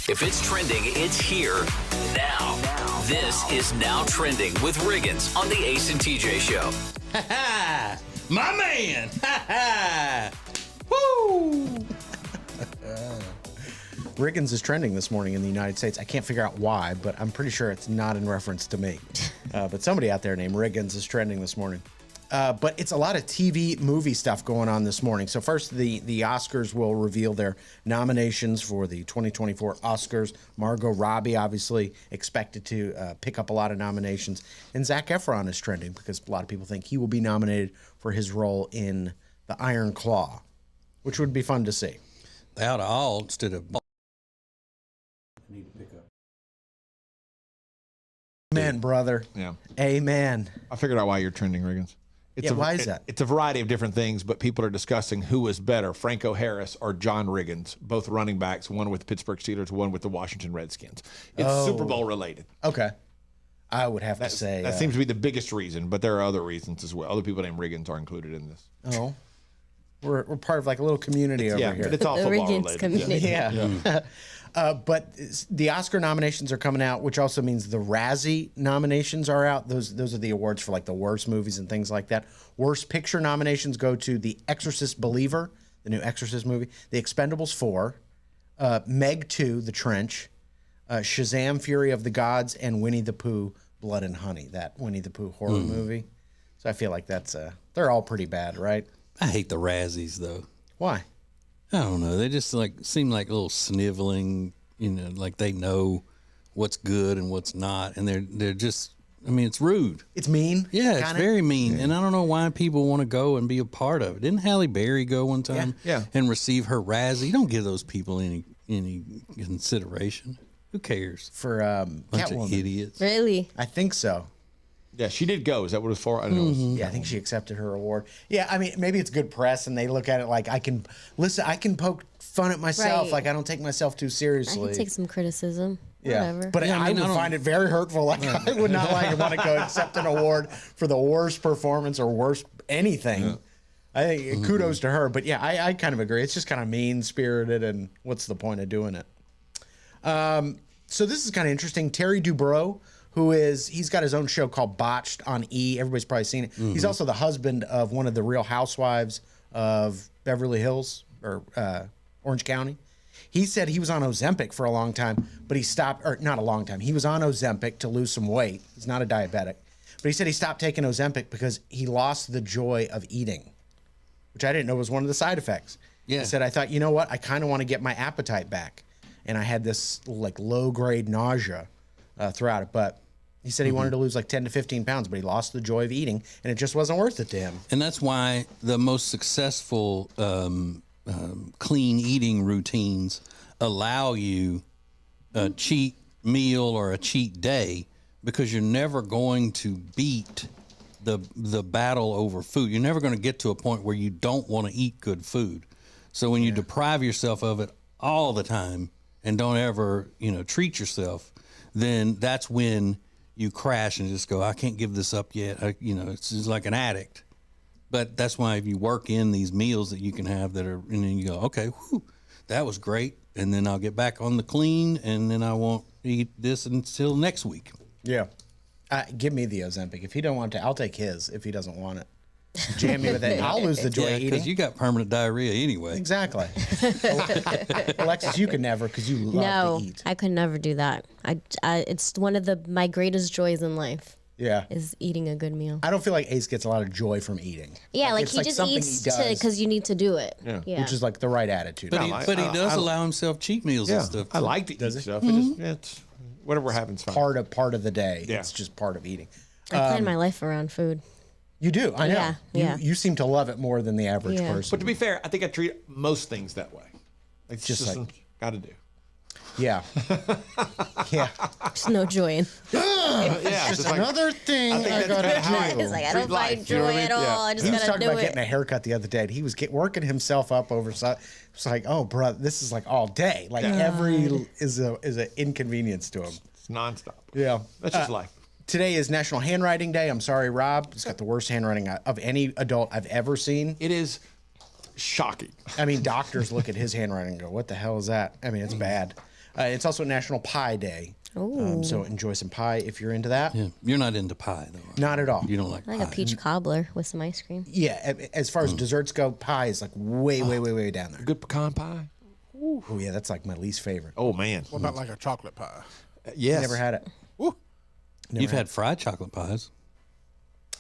If it's trending, it's here now. This is Now Trending with Riggins on the Ace and TJ Show. Ha ha! My man! Ha ha! Woo! Riggins is trending this morning in the United States. I can't figure out why, but I'm pretty sure it's not in reference to me. But somebody out there named Riggins is trending this morning. But it's a lot of TV movie stuff going on this morning. So first, the Oscars will reveal their nominations for the 2024 Oscars. Margot Robbie, obviously, expected to pick up a lot of nominations. And Zac Efron is trending because a lot of people think he will be nominated for his role in The Iron Claw, which would be fun to see. Out of all, instead of... Need to pick up. Amen, brother. Yeah. Amen. I figured out why you're trending, Riggins. Why is that? It's a variety of different things, but people are discussing who is better, Franco Harris or John Riggins, both running backs, one with the Pittsburgh Steelers, one with the Washington Redskins. It's Super Bowl related. Okay. I would have to say... That seems to be the biggest reason, but there are other reasons as well. Other people named Riggins are included in this. Oh. We're part of like a little community over here. But it's all The football Riggins related. community. Yeah. But the Oscar nominations are coming out, which also means the Razzie nominations are out. Those are the awards for like the worst movies and things like that. Worst picture nominations go to The Exorcist Believer, the new Exorcist movie, The Expendables 4, Meg 2, The Trench, Shazam! Fury of the Gods, and Winnie the Pooh, Blood and Honey, that Winnie the Pooh horror movie. So I feel like that's they're all pretty bad, right? I hate the Razzies, though. Why? I don't know. They just like seem like a little sniveling, like they know what's good and what's not. And they're just, I mean, it's rude. It's mean? Yeah, it's kinda? very mean. And I don't know why people want to go and be a part of it. Didn't Halle Berry go one time Yeah. and receive her Razzie? You don't give those people any consideration. Who cares? For Bunch Catwoman. of idiots. Really? I think so. Yeah, she did go. Is that what it was for? I don't know. Yeah, I think she accepted her award. Yeah, I mean, maybe it's good press, and they look at it like I can poke fun at myself. Right. Like I don't take myself too I seriously. can take some criticism. yeah, Whatever. but Yeah, I I mean, would I don't- find it very hurtful. Like I would not like want to go accept an award for the worst performance or worst anything. I think kudos to her, but yeah, I kind of agree. It's just kind of mean spirited, and what's the point of doing it? So this is kind of interesting. Terry Dubrow, he's got his own show called Botched on E. Everybody's probably seen it. He's also the husband of one of the Real Housewives of Beverly Hills or Orange County. He said he was on Ozempic for a long time, but he stopped, or not a long time. He was on Ozempic to lose some weight. He's not a diabetic. But he said he stopped taking Ozempic because he lost the joy of eating, which I didn't know was one of the side effects. Yeah. He said, I thought, you know what? I kind of want to get my appetite back. And I had this like low-grade nausea throughout it. But he said he wanted to lose like 10 to 15 pounds, but he lost the joy of eating, and it just wasn't worth it to him. And that's why the most successful clean eating routines allow you a cheat meal or a cheat day, because you're never going to beat the battle over food. You're never going to get to a point where you don't want to eat good food. So when you deprive yourself of it all the time and don't ever, treat yourself, then that's when you crash and just go, I can't give this up yet. It's just like an addict. But that's why if you work in these meals that you can have that are, and then you go, okay, whew, that was great. And then I'll get back on the clean, and then I won't eat this until next week. Yeah. Give me the Ozempic. If he don't want to, I'll take his if he doesn't want it. Jam me with it. I'll lose the joy of eating. Because you got permanent diarrhea anyway. Exactly. Alexis, you can never, because you love to eat. I could never do that. It's one of my greatest joys in life. Yeah. Is eating a good meal. I don't feel like Ace gets a lot of joy from eating. Yeah, like it's he just something eats he does, because you need to do it. Yeah. which is like the right attitude. But he does allow himself cheat meals and stuff. I like to eat Does he? stuff. It's whatever happens. Fine. part of the day. Yeah. It's just part of eating. I plan my life around food. You do. I know. Yeah. You seem to love it more than the average Yeah. person. But to be fair, I think I treat most things that way. It's Just just like- got to do. Yeah. Yeah. There's no joy in. Yeah, Just another thing I that's gotta kinda how do. It's like I treat don't life, find you know joy what I mean? at all. Yeah. I just He was gotta talking do about it. getting a haircut the other day, and he was working himself up over. So it's like, oh, bro, this is like all day. Like every is an inconvenience to him. It's nonstop. Yeah. That's just life. Today is National Handwriting Day. I'm sorry, Rob. He's got the worst handwriting of any adult I've ever seen. It is shocking. I mean, doctors look at his handwriting and go, what the hell is that? I mean, it's bad. It's also National Pie Day. So enjoy some pie if you're into that. Yeah. You're not into pie, though. Are you? Not at all. You don't like I pie. like a peach cobbler with some ice cream. Yeah, as far as desserts go, pie is like way down there. Good pecan pie. Oh yeah, that's like my least favorite. Oh man. What about like a chocolate pie? Yes. Never had it. You've had fried chocolate pies.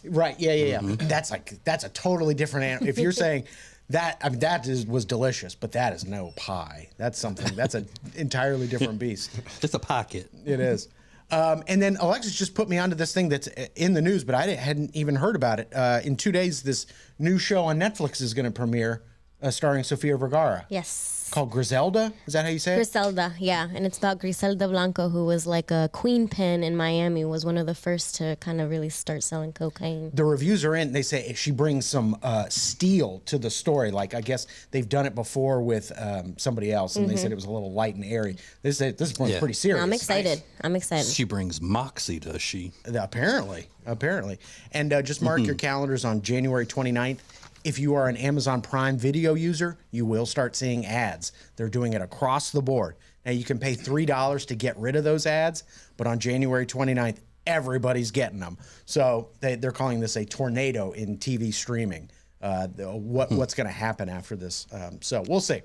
Right? Yeah. That's a totally different animal. If you're saying that, I mean was delicious, but that is no pie. That's something. That's an entirely different beast. It's a pocket. It is. And then Alexis just put me onto this thing that's in the news, but I hadn't even heard about it. In 2 days, this new show on Netflix is going to premiere, starring Sofia Vergara. Yes. Called Griselda. Is that how you say it? Griselda, yeah. And it's about Griselda Blanco, who was like a queen pin in Miami, was one of the first to kind of really start selling cocaine. The reviews are in. They say she brings some steel to the story. Like, I guess they've done it before with somebody else, and they said it was a little light and airy. This is pretty serious. I'm excited. Nice. I'm excited. She brings moxie, does she? Apparently. And just mark your calendars on January 29th. If you are an Amazon Prime Video user, you will start seeing ads. They're doing it across the board. Now, you can pay $3 to get rid of those ads, but on January 29th, everybody's getting them. So they're calling this a tornado in TV streaming. What's going to happen after this? So we'll see.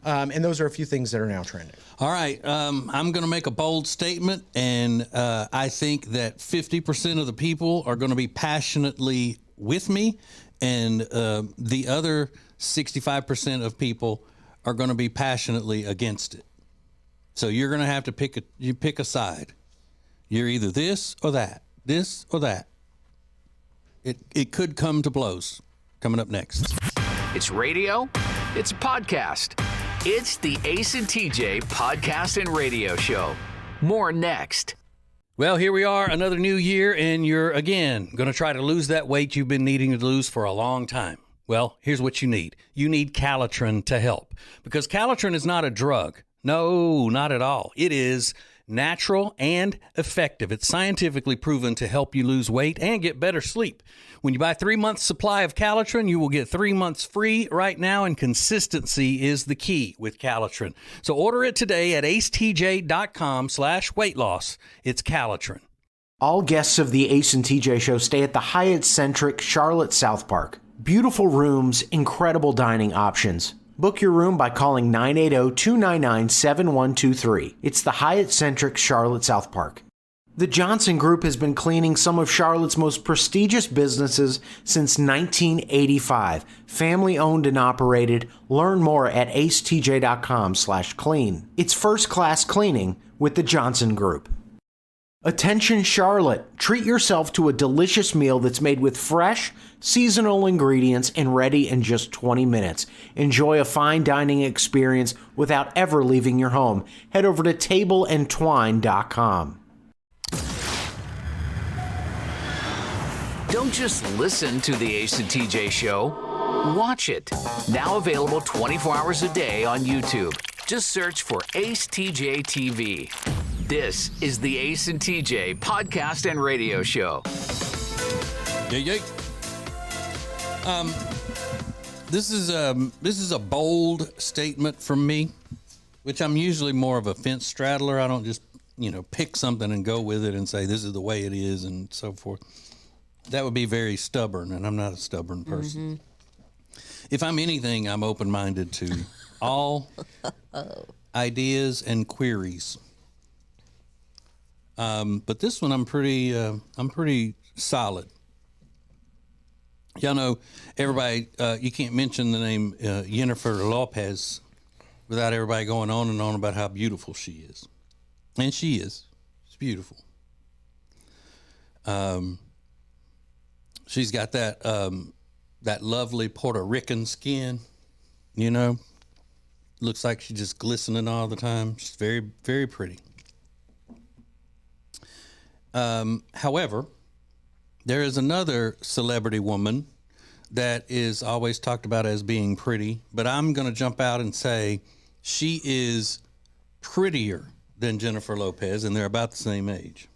And those are a few things that are now trending. All right. I'm going to make a bold statement, and I think that 50% of the people are going to be passionately with me, and the other 65% of people are going to be passionately against it. So you're going to have to pick a side. You're either this or that. It could come to blows. Coming up next. It's radio. It's a podcast. It's the Ace and TJ podcast and radio show. More next. Well, here we are, another new year, and you're, again, going to try to lose that weight you've been needing to lose for a long time. Well, here's what you need. You need Calitrin to help, because Calitrin is not a drug. No, not at all. It is natural and effective. It's scientifically proven to help you lose weight and get better sleep. When you buy 3 months supply of Calitrin, you will get 3 months free right now, and consistency is the key with Calitrin. So order it today at acetj.com/weight loss. It's Calitrin. All guests of the Ace and TJ show stay at the Hyatt-centric Charlotte South Park. Beautiful rooms, incredible dining options. Book your room by calling 980-299-7123. It's the Hyatt-centric Charlotte South Park. The Johnson Group has been cleaning some of Charlotte's most prestigious businesses since 1985. Family owned and operated. Learn more at acetj.com/clean. It's first-class cleaning with the Johnson Group. Attention Charlotte, treat yourself to a delicious meal that's made with fresh, seasonal ingredients and ready in just 20 minutes. Enjoy a fine dining experience without ever leaving your home. Head over to tableandtwine.com. Don't just listen to the Ace and TJ show. Watch it. Now available 24 hours a day on YouTube. Just search for Ace TJ TV. This is the Ace and TJ podcast and radio show. Yay. This is a bold statement from me, which I'm usually more of a fence straddler. I don't just, pick something and go with it and say this is the way it is and so forth. That would be very stubborn, and I'm not a stubborn person. If I'm anything, I'm open-minded to all ideas and queries. But this one, I'm pretty solid. Y'all know, everybody, you can't mention the name Jennifer Lopez without everybody going on and on about how beautiful she is. And she is. She's beautiful. She's got that lovely Puerto Rican skin, Looks like she's just glistening all the time. She's very, very pretty. However, there is another celebrity woman that is always talked about as being pretty, but I'm going to jump out and say she is prettier than Jennifer Lopez, and they're about the same age.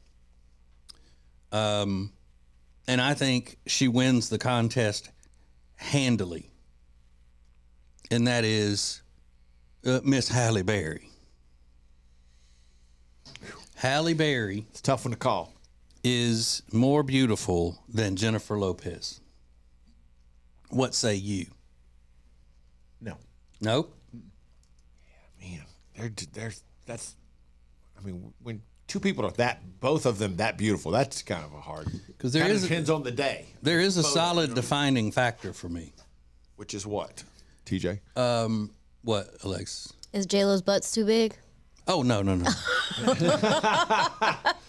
And I think she wins the contest handily, and that is Miss Halle Berry. Halle Berry It's a tough one to call. is more beautiful than Jennifer Lopez. What say you? No. Nope. Man, that's. I mean, when two people are both of them that beautiful, that's kind of a hard. Because Kind of depends on the day. there is a solid defining factor for me. Which is what, TJ? What, Alexis? Is J-Lo's butts too big? Oh, no.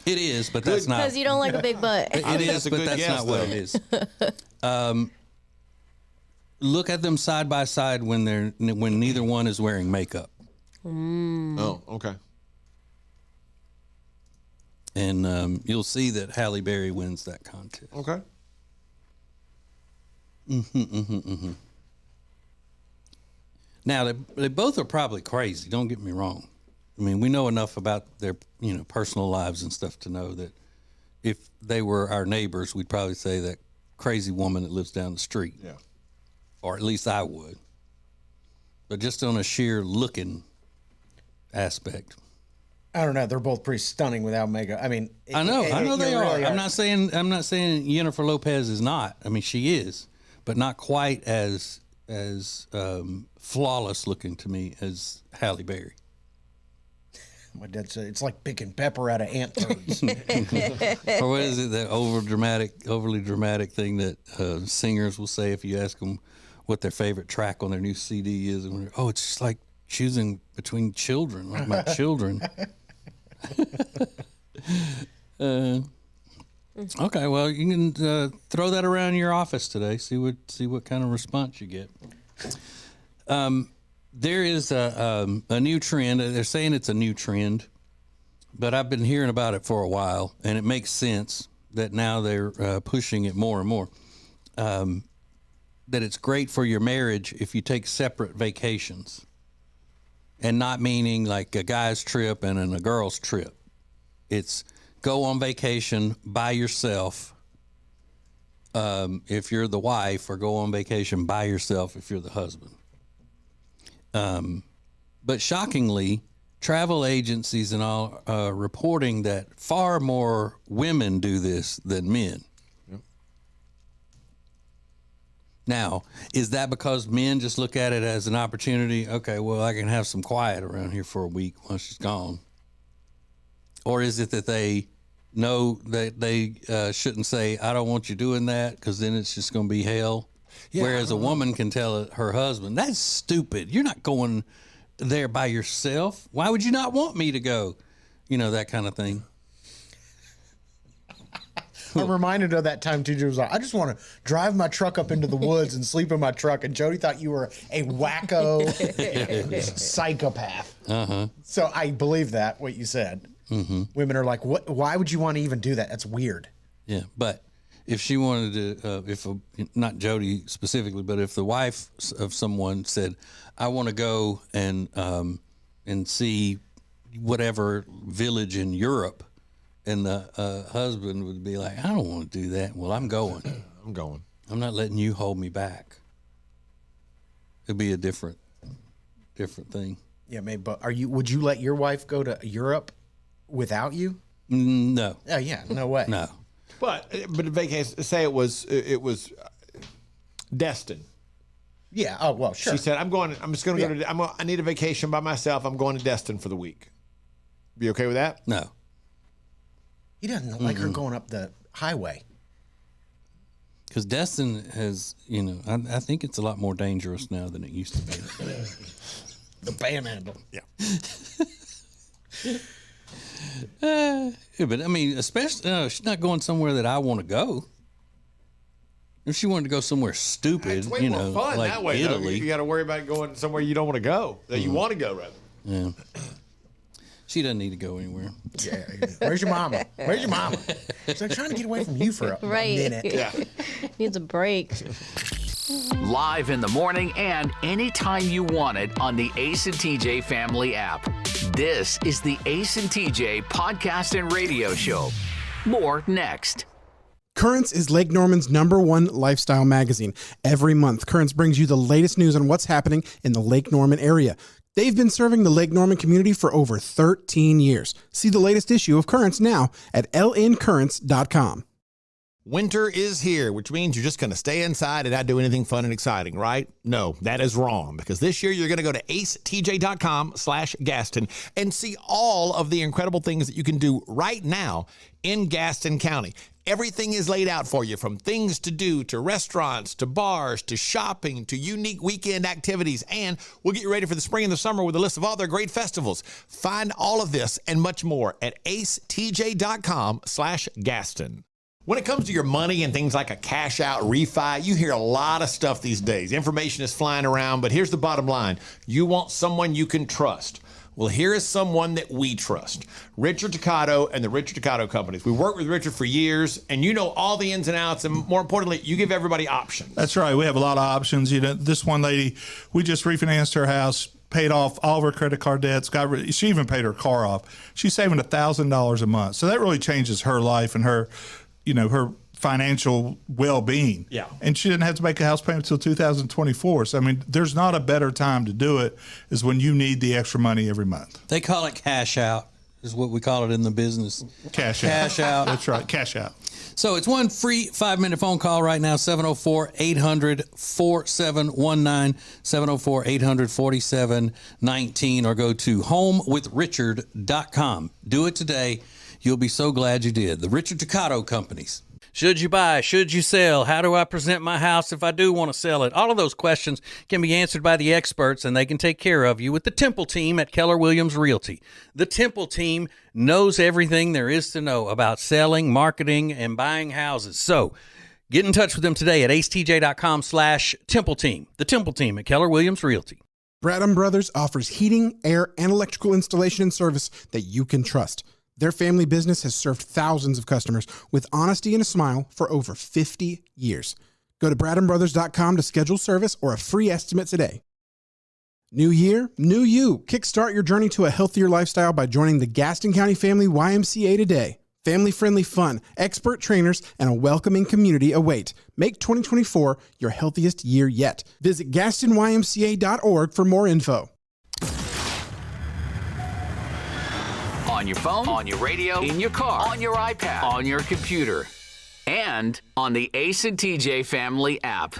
It is, but that's not. Because you don't like a big butt. It is, a but good that's guess, not what it is. Look at them side by side when neither one is wearing makeup, Oh, okay. and you'll see that Halle Berry wins that contest. Okay. Now they both are probably crazy. Don't get me wrong. I mean, we know enough about their personal lives and stuff to know that if they were our neighbors, we'd probably say that crazy woman that lives down the street. Yeah. Or at least I would. But just on a sheer looking aspect. I don't know. They're both pretty stunning without makeup. I mean, I know they you are. really I'm not saying Jennifer Lopez is not. I mean, she is, but not quite as flawless looking to me as Halle Berry. My dad said it's like picking pepper out of ant turds. Or what is it, that overly dramatic thing that singers will say if you ask them what their favorite track on their new CD is? And it's just like choosing between children, like my children. Okay, well, you can throw that around your office today. See what kind of response you get. There is a new trend. They're saying it's a new trend, but I've been hearing about it for a while, and it makes sense that now they're pushing it more and more. That it's great for your marriage if you take separate vacations, and not meaning like a guy's trip and a girl's trip. It's go on vacation by yourself if you're the wife, or go on vacation by yourself if you're the husband. But shockingly, travel agencies and all are reporting that far more women do this than men. Yep. Now, is that because men just look at it as an opportunity? Okay, well, I can have some quiet around here for a week while she's gone. Or is it that they know that they shouldn't say, I don't want you doing that, because then it's just going to be hell? Yeah, whereas a woman can tell her husband, that's stupid. You're not going there by yourself. Why would you not want me to go? That kind of thing. I'm reminded of that time TJ was like, I just want to drive my truck up into the woods and sleep in my truck. And Jody thought you were a wacko psychopath. Uh-huh. So I believe that, what you said. Mm-hmm. Women are like, what? Why would you want to even do that? That's weird. Yeah, but if she wanted to, not Jody specifically, but if the wife of someone said, I want to go and see whatever village in Europe, and the husband would be like, I don't want to do that. Well, I'm going. I'm going. I'm not letting you hold me back. It'd be a different thing. Yeah, maybe. But would you let your wife go to Europe without you? No. Oh yeah, no way. No. But vacation. Say it was Destin. Yeah. Oh well, sure. She said, I'm just going to go to. I need a vacation by myself. I'm going to Destin for the week. Be okay with that? No. He doesn't like her going up the highway. Because Destin has, I think it's a lot more dangerous now than it used to be. The panhandle. Yeah. Yeah, but I mean, especially she's not going somewhere that I want to go. If she wanted to go somewhere stupid, It's way more fun like that way. Italy, You got to worry about going somewhere you don't want to go, that you want to go rather. Yeah. She doesn't need to go anywhere. Yeah. Where's your mama? Where's your mama? She's like trying to get away from you for a minute. Yeah. Needs a break. Live in the morning and anytime you want it on the Ace and TJ family app. This is the Ace and TJ podcast and radio show. More next. Currents is Lake Norman's #1 lifestyle magazine. Every month, Currents brings you the latest news on what's happening in the Lake Norman area. They've been serving the Lake Norman community for over 13 years. See the latest issue of Currents now at lncurrents.com. Winter is here, which means you're just going to stay inside and not do anything fun and exciting, right? No, that is wrong, because this year you're going to go to acetj.com/Gaston and see all of the incredible things that you can do right now in Gaston County. Everything is laid out for you, from things to do, to restaurants, to bars, to shopping, to unique weekend activities. And we'll get you ready for the spring and the summer with a list of all their great festivals. Find all of this and much more at acetj.com/Gaston. When it comes to your money and things like a cash out refi, you hear a lot of stuff these days. Information is flying around, but here's the bottom line. You want someone you can trust. Well, here is someone that we trust. Richard Toccato and the Richard Toccato Companies. We've worked with Richard for years, and you know all the ins and outs, and more importantly, you give everybody options. That's right. We have a lot of options. You know, this one lady, we just refinanced her house, paid off all of her credit card debts. She even paid her car off. She's saving $1,000 a month. So that really changes her life and her, her financial well-being. Yeah. And she didn't have to make a house payment until 2024. So, I mean, there's not a better time to do it is when you need the extra money every month. They call it cash out, is what we call it in the business. Cash out. Cash out. That's right. Cash out. So it's one free 5-minute phone call right now, 704-800-4719, 704-800-4719, or go to homewithrichard.com. Do it today. You'll be so glad you did. The Richard Toccato Companies. Should you buy? Should you sell? How do I present my house if I do want to sell it? All of those questions can be answered by the experts, and they can take care of you with the Temple team at Keller Williams Realty. The Temple team knows everything there is to know about selling, marketing, and buying houses. So get in touch with them today at acetj.com/Temple team. The Temple team at Keller Williams Realty. Bradham Brothers offers heating, air, and electrical installation and service that you can trust. Their family business has served thousands of customers with honesty and a smile for over 50 years. Go to bradhambrothers.com to schedule service or a free estimate today. New year, new you. Kickstart your journey to a healthier lifestyle by joining the Gaston County Family YMCA today. Family-friendly fun, expert trainers, and a welcoming community await. Make 2024 your healthiest year yet. Visit GastonYMCA.org for more info. On your phone, on your radio, in your car, on your iPad, on your computer, and on the Ace and TJ Family app.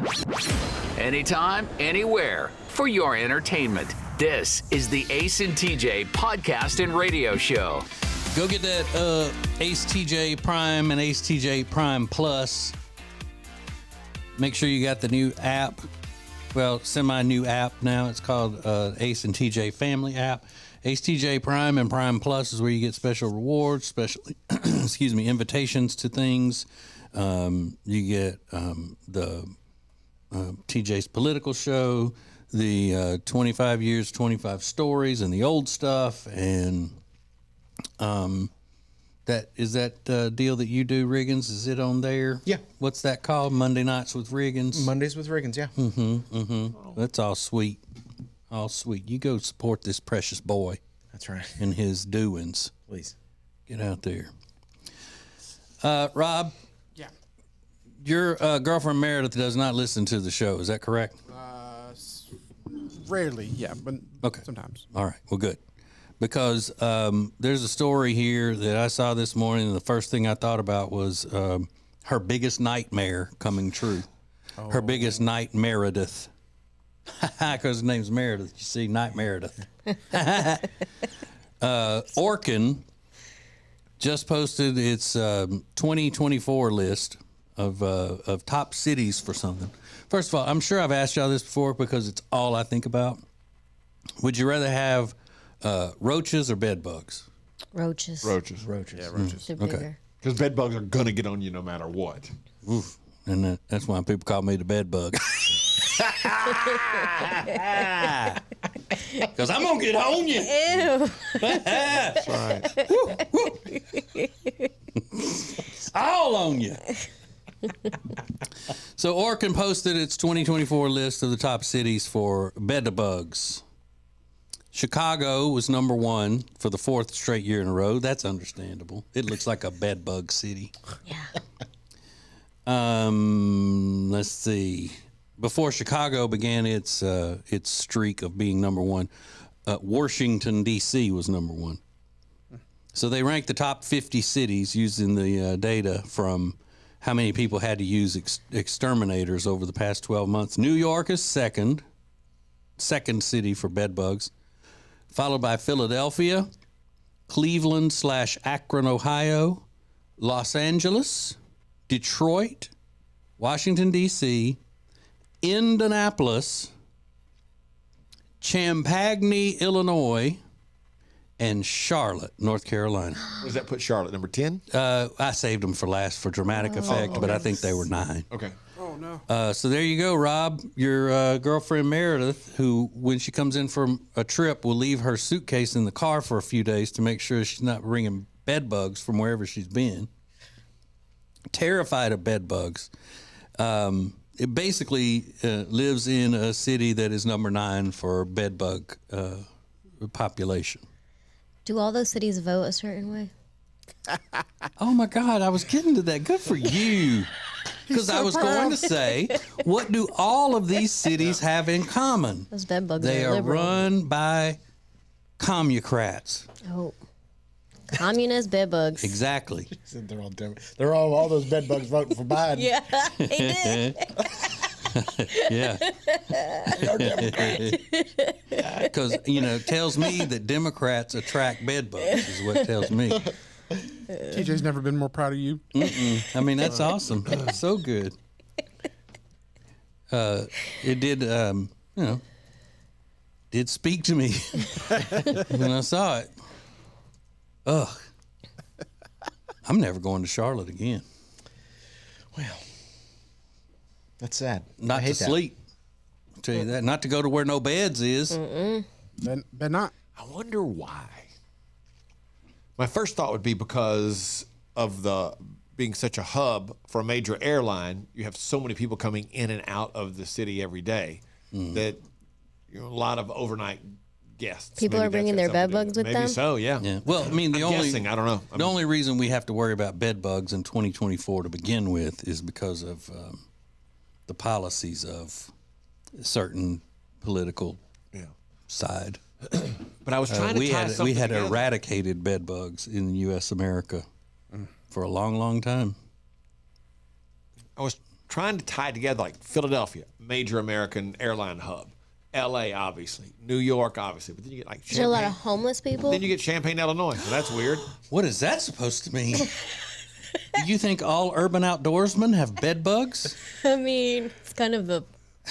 Anytime, anywhere, for your entertainment. This is the Ace and TJ podcast and radio show. Go get that Ace TJ Prime and Ace TJ Prime Plus. Make sure you got the new app. Well, semi-new app now. It's called Ace and TJ Family app. Ace TJ Prime and Prime Plus is where you get special rewards, special invitations to things. You get the TJ's political show, the 25 years, 25 stories, and the old stuff, and that deal that you do, Riggins. Is it on there? Yeah. What's that called? Monday Nights with Riggins. Mondays with Riggins, yeah. That's all sweet. All sweet. You go support this precious boy. That's right. And his doings. Please. Get out there. Rob? Yeah. Your girlfriend Meredith does not listen to the show. Is that correct? Rarely, yeah, but Okay. sometimes. All right. Well, good. Because there's a story here that I saw this morning, and the first thing I thought about was her biggest nightmare coming true. Her biggest night Meredith. Because his name's Meredith. You see, Night Meredith. Orkin just posted its 2024 list of top cities for something. First of all, I'm sure I've asked y'all this before because it's all I think about. Would you rather have roaches or bed bugs? Roaches. Roaches. Roaches. Yeah, roaches. They're bigger. Because bed bugs are going to get on you no matter what. Oof. And that's why people call me the bed bug. Because I'm going to get on you. Ew. That's right. All on you. So Orkin posted its 2024 list of the top cities for bedbugs. Chicago was number one for the fourth straight year in a row. That's understandable. It looks like a bedbug city. Yeah. Let's see. Before Chicago began its streak of being number one, Washington, D.C. was number 1. So they ranked the top 50 cities using the data from how many people had to use exterminators over the past 12 months. New York is second city for bed bugs, followed by Philadelphia, Cleveland/Akron, Ohio, Los Angeles, Detroit, Washington, D.C., Indianapolis, Champaign, Illinois, and Charlotte, North Carolina. What does that put Charlotte, number 10? I saved them for last for dramatic effect, but I think they were 9. Okay. Oh, no. So there you go, Rob. Your girlfriend Meredith, who, when she comes in from a trip, will leave her suitcase in the car for a few days to make sure she's not bringing bed bugs from wherever she's been. Terrified of bed bugs. It basically lives in a city that is number 9 for bed bug population. Do all those cities vote a certain way? Oh my God, I was getting to that. Good for you. Because I was going to say, what do all of these cities have in common? Those bed bugs They are are liberal. run by commucrats. Oh, communist bed bugs. Exactly. They're all different. They're all those bed bugs voting for Biden. Yeah, they did. Yeah. Because, tells me that Democrats attract bed bugs is what it tells me. TJ's never been more proud of you. I mean, that's awesome. So good. It did, did speak to me when I saw it. Ugh. I'm never going to Charlotte again. Well, that's sad. I Not to hate that. sleep. I'll tell you that. Not to go to where no beds is. Bet not. I wonder why. My first thought would be because of the being such a hub for a major airline. You have so many people coming in and out of the city every day that a lot of overnight guests. People Maybe are bringing that's their got bed something to do bugs with Maybe them? so, yeah. Yeah. Well, I mean, I'm guessing, I don't know. The only reason we have to worry about bed bugs in 2024 to begin with is because of the policies of a certain political side. But I was trying to tie something we had together. eradicated bed bugs in U.S. America for a long, long time. I was trying to tie together like Philadelphia, major American airline hub. L.A., obviously. New York, obviously. But then you get like Is there a lot Champaign. of homeless people? Then you get Champaign, Illinois. So that's weird. What is that supposed to mean? Do you think all urban outdoorsmen have bed bugs? I mean, it's kind of the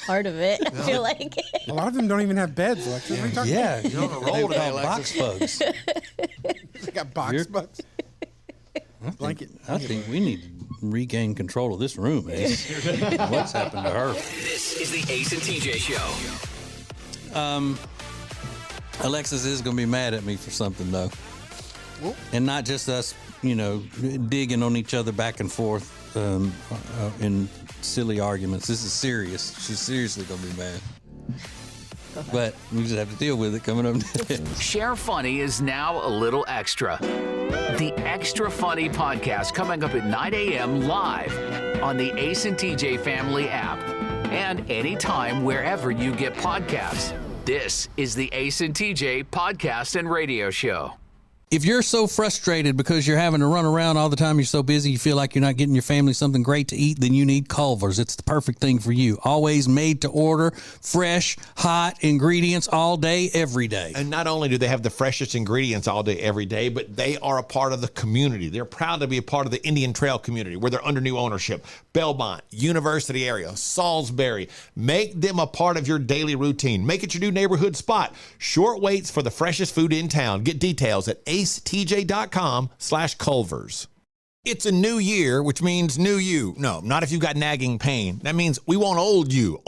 part of it. I feel like. A lot of them don't even have beds. Alexis. What are you talking Yeah, You're on a roll today, box bugs. about? They got box bugs. Blanket. I think we need to regain control of this room. Ace. What's happened to her? This is the Ace and TJ Show. Alexis is going to be mad at me for something, though. And not just us, digging on each other back and forth in silly arguments. This is serious. She's seriously going to be mad. But we just have to deal with it coming up next. Share Funny is now a little extra. The Extra Funny podcast coming up at 9 a.m. live on the Ace and TJ Family app and anytime wherever you get podcasts. This is the Ace and TJ podcast and radio show. If you're so frustrated because you're having to run around all the time, you're so busy, you feel like you're not getting your family something great to eat, then you need Culver's. It's the perfect thing for you. Always made to order, fresh, hot ingredients all day, every day. And not only do they have the freshest ingredients all day, every day, but they are a part of the community. They're proud to be a part of the Indian Trail community where they're under new ownership. Belmont, University area, Salisbury. Make them a part of your daily routine. Make it your new neighborhood spot. Short waits for the freshest food in town. Get details at acetj.com/Culvers. It's a new year, which means new you. No, not if you've got nagging pain. That means we want old you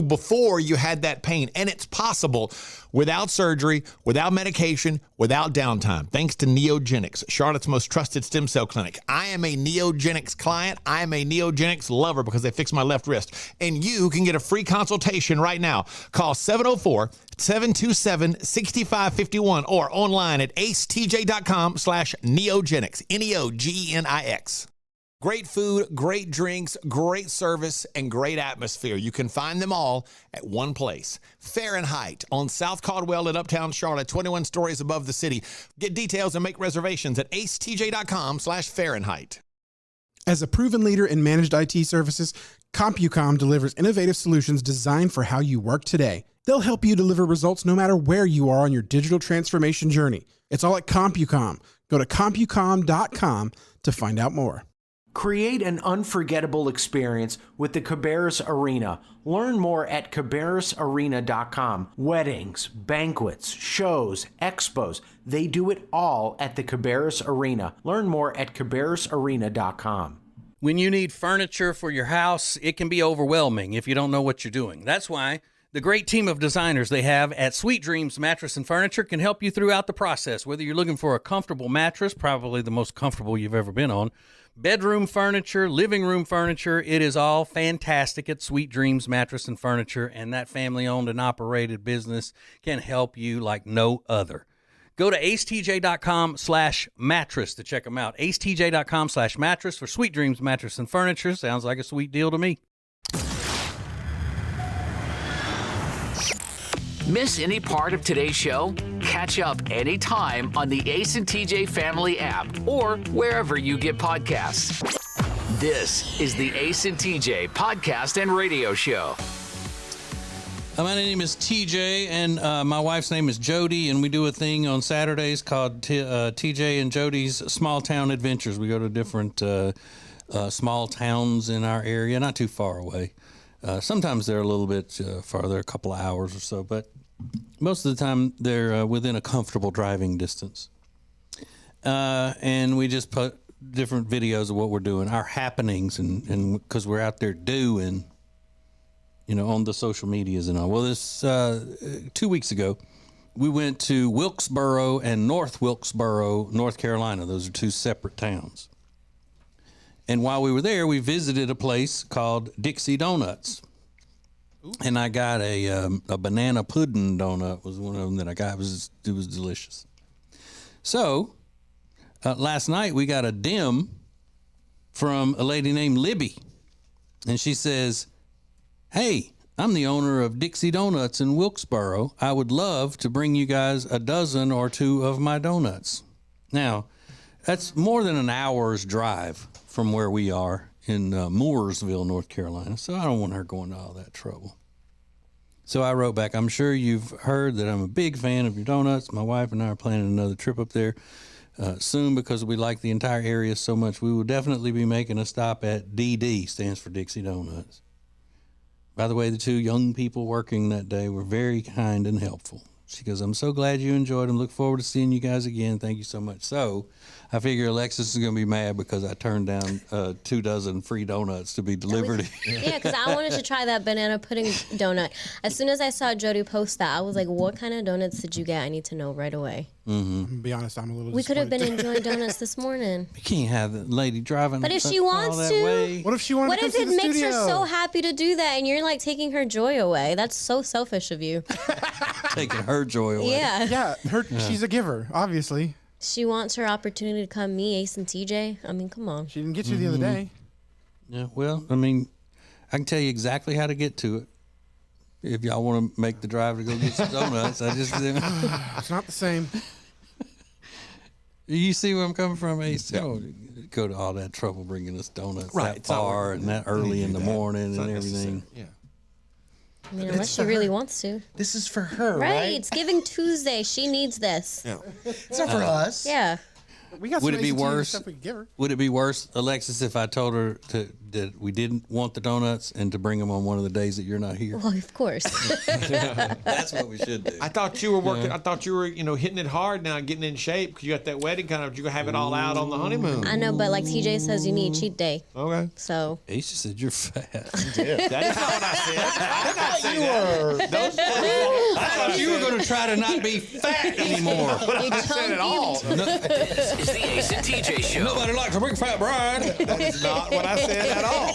before you had that pain. And it's possible without surgery, without medication, without downtime. Thanks to Neogenics, Charlotte's most trusted stem cell clinic. I am a Neogenics client. I am a Neogenics lover because they fixed my left wrist. And you can get a free consultation right now. Call 704-727-6551 or online at acetj.com/neogenics, Neogenics. Great food, great drinks, great service, and great atmosphere. You can find them all at one place. Fahrenheit on South Caldwell in Uptown Charlotte, 21 stories above the city. Get details and make reservations at acetj.com/Fahrenheit. As a proven leader in managed IT services, CompuCom delivers innovative solutions designed for how you work today. They'll help you deliver results no matter where you are on your digital transformation journey. It's all at CompuCom. Go to CompuCom.com to find out more. Create an unforgettable experience with the Cabarrus Arena. Learn more at cabarrusarena.com. Weddings, banquets, shows, expos, they do it all at the Cabarrus Arena. Learn more at cabarrusarena.com. When you need furniture for your house, it can be overwhelming if you don't know what you're doing. That's why the great team of designers they have at Sweet Dreams Mattress and Furniture can help you throughout the process. Whether you're looking for a comfortable mattress, probably the most comfortable you've ever been on, bedroom furniture, living room furniture, it is all fantastic at Sweet Dreams Mattress and Furniture, and that family-owned and operated business can help you like no other. Go to acetj.com/mattress to check them out. acetj.com/mattress for Sweet Dreams Mattress and Furniture. Sounds like a sweet deal to me. Miss any part of today's show? Catch up anytime on the Ace and TJ Family app or wherever you get podcasts. This is the Ace and TJ Podcast and Radio Show. My name is TJ, and my wife's name is Jody, and we do a thing on Saturdays called TJ and Jody's Small Town Adventures. We go to different small towns in our area, not too far away. Sometimes they're a little bit farther, a couple of hours or so, but most of the time they're within a comfortable driving distance. And we just put different videos of what we're doing, our happenings, and because we're out there doing, on the social medias and all. Well, this 2 weeks ago, we went to Wilkesboro and North Wilkesboro, North Carolina. Those are two separate towns. And while we were there, we visited a place called Dixie Donuts. Ooh. And I got a banana pudding donut was one of them that I got. It was delicious. So last night we got a dim from a lady named Libby. And she says, "Hey, I'm the owner of Dixie Donuts in Wilkesboro. I would love to bring you guys a dozen or two of my donuts." Now, that's more than an hour's drive from where we are in Mooresville, North Carolina. So I don't want her going to all that trouble. So I wrote back, "I'm sure you've heard that I'm a big fan of your donuts. My wife and I are planning another trip up there soon because we like the entire area so much. We will definitely be making a stop at DD," stands for Dixie Donuts. By the way, the two young people working that day were very kind and helpful. She goes, "I'm so glad you enjoyed them. Look forward to seeing you guys again. Thank you so much." So I figure Alexis is going to be mad because I turned down 2 dozen free donuts to be delivered. Yeah, because I wanted to try that banana pudding donut. As soon as I saw Jody post that, I was like, "What kind of donuts did you get? I need to know right away." I'm gonna be honest, I'm a little. We could have been enjoying donuts this morning. You can't have the lady driving. But if she wants that to, way. What if she wanted what to come if to it the makes her studio? so happy to do that, and you're like taking her joy away? That's so selfish of you. Taking her joy away. Yeah. Yeah, she's a giver, obviously. She wants her opportunity to come meet Ace and TJ. I mean, come on. She didn't get you the other day. Yeah, well, I mean, I can tell you exactly how to get to it. If y'all want to make the drive to go get some donuts, It's not the same. You see where I'm coming from, Ace? Don't go to all that trouble bringing us donuts that far and that early in the morning and everything. Yeah. I mean, unless she really wants to. This is for her, Right. right? It's Giving Tuesday. She needs this. Yeah. It's not for us. Yeah. We got Would some it be ACT worse? stuff we could give her. Would it be worse, Alexis, if I told her that we didn't want the donuts and to bring them on one of the days that you're not here? Well, of course. That's what we should do. I thought you were working. I thought you were, hitting it hard now, getting in shape because you got that wedding kind of. You gonna have it all out on the honeymoon. I know, but like TJ says, you need cheat day. Okay. So. Ace just said you're fat. That is not what I said. I did not say that. I thought you were going to try to not be fat anymore. You said it all. This is the Ace and TJ Show. Nobody likes a big fat bride. That is not what I said at all.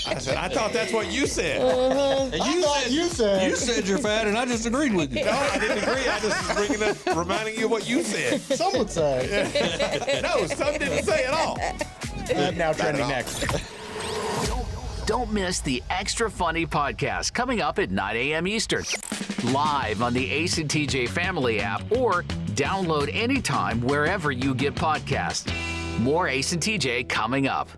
I said I thought that's what you said. And you said you're fat, and I just agreed with you. No, I didn't agree. I just was reminding you of what you said. Some would say. No, some didn't say at all. Now trending next. Don't miss the Extra Funny podcast coming up at 9 a.m. Eastern. Live on the Ace and TJ Family app or download anytime wherever you get podcasts. More Ace and TJ coming up.